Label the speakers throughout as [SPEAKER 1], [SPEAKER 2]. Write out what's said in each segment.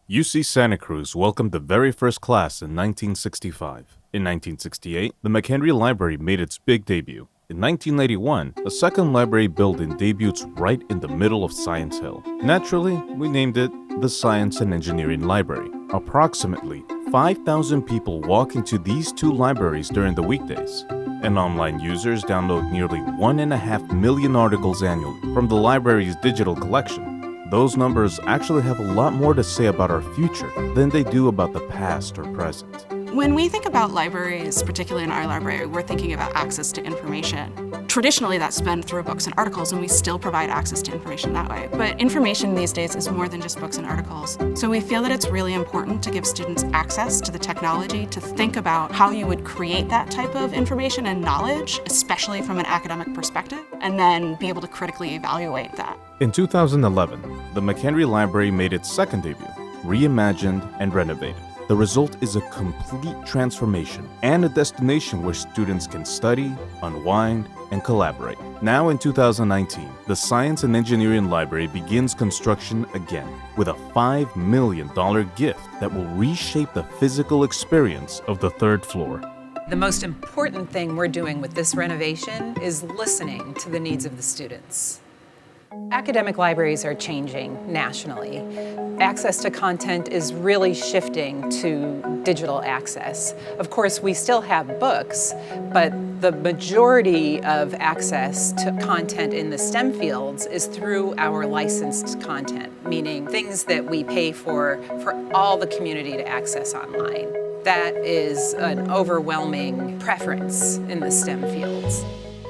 [SPEAKER 1] UC Santa Cruz welcomed the very first class in 1965. In 1968, the McHenry Library made its big debut. In 1981, a second library building debuts right in the middle of Science Hill. Naturally, we named it the Science and Engineering Library. Approximately 5,000 people walk into these two libraries during the weekdays, and online users download nearly 1.5 million articles annually from the library's digital collection. Those numbers actually have a lot more to say about our future than they do about the past or present.
[SPEAKER 2] When we think about libraries, particularly in our library, we're thinking about access to information. Traditionally, that's been through books and articles, and we still provide access to information that way. But information these days is more than just books and articles. So we feel that it's really important to give students access to the technology to think about how you would create that type of information and knowledge, especially from an academic perspective, and then be able to critically evaluate that.
[SPEAKER 1] In 2011, the McHenry Library made its second debut, reimagined and renovated. The result is a complete transformation and a destination where students can study, unwind, and collaborate. Now in 2019, the Science and Engineering Library begins construction again with a $5 million gift that will reshape the physical experience of the third floor.
[SPEAKER 3] The most important thing we're doing with this renovation is listening to the needs of the students. Academic libraries are changing nationally. Access to content is really shifting to digital access. Of course, we still have books, but the majority of access to content in the STEM fields is through our licensed content, meaning things that we pay for all the community to access online. That is an overwhelming preference in the STEM fields.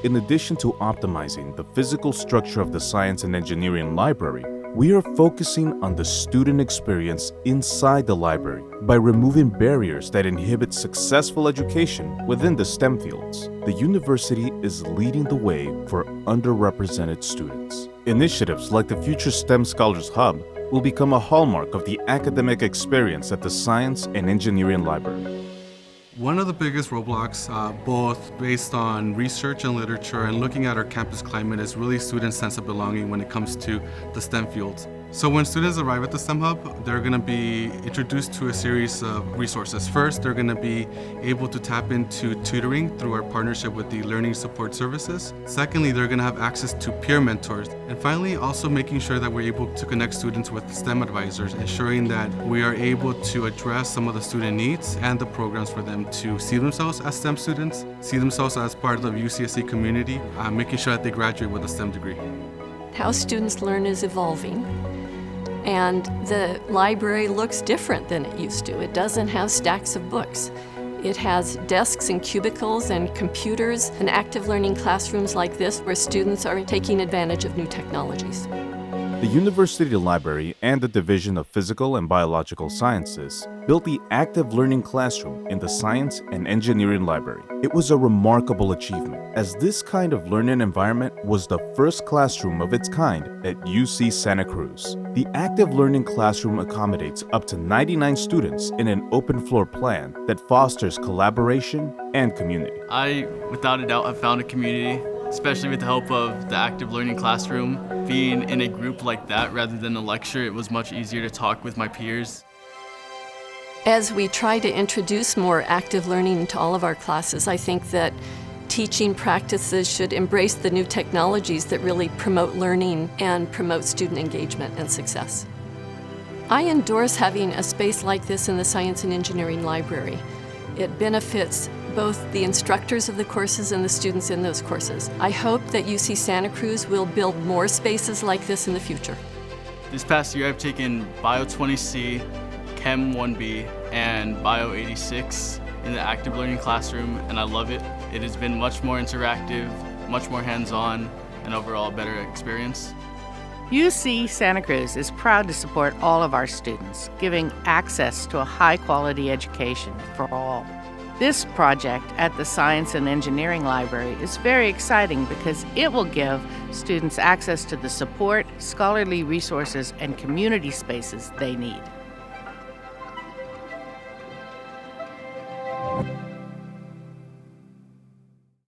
[SPEAKER 1] In addition to optimizing the physical structure of the Science and Engineering Library, we are focusing on the student experience inside the library by removing barriers that inhibit successful education within the STEM fields. The university is leading the way for underrepresented students. Initiatives like the Future STEM Scholars Hub will become a hallmark of the academic experience at the Science and Engineering Library.
[SPEAKER 4] One of the biggest roadblocks, both based on research and literature and looking at our campus climate, is really students' sense of belonging when it comes to the STEM fields. So when students arrive at the STEM Hub, they're going to be introduced to a series of resources. First, they're going to be able to tap into tutoring through our partnership with the Learning Support Services. Secondly, they're going to have access to peer mentors. And finally, also making sure that we're able to connect students with STEM advisors, ensuring that we are able to address some of the student needs and the programs for them to see themselves as STEM students, see themselves as part of the UCSC community, making sure that they graduate with a STEM degree.
[SPEAKER 5] How students learn is evolving, and the library looks different than it used to. It doesn't have stacks of books. It has desks and cubicles and computers and active learning classrooms like this where students are taking advantage of new technologies.
[SPEAKER 1] The University Library and the Division of Physical and Biological Sciences built the Active Learning Classroom in the Science and Engineering Library. It was a remarkable achievement, as this kind of learning environment was the first classroom of its kind at UC Santa Cruz. The Active Learning Classroom accommodates up to 99 students in an open floor plan that fosters collaboration and community.
[SPEAKER 6] I, without a doubt, have found a community, especially with the help of the Active Learning Classroom. Being in a group like that rather than a lecture, it was much easier to talk with my peers.
[SPEAKER 5] As we try to introduce more active learning into all of our classes, I think that teaching practices should embrace the new technologies that really promote learning and promote student engagement and success. I endorse having a space like this in the Science and Engineering Library. It benefits both the instructors of the courses and the students in those courses. I hope that UC Santa Cruz will build more spaces like this in the future.
[SPEAKER 6] This past year I've taken Bio 20C, Chem 1B, and Bio 86 in the Active Learning Classroom, and I love it. It has been much more interactive, much more hands-on, and overall a better experience.
[SPEAKER 7] UC Santa Cruz is proud to support all of our students, giving access to a high-quality education for all. This project at the Science and Engineering Library is very exciting because it will give students access to the support, scholarly resources, and community spaces they need.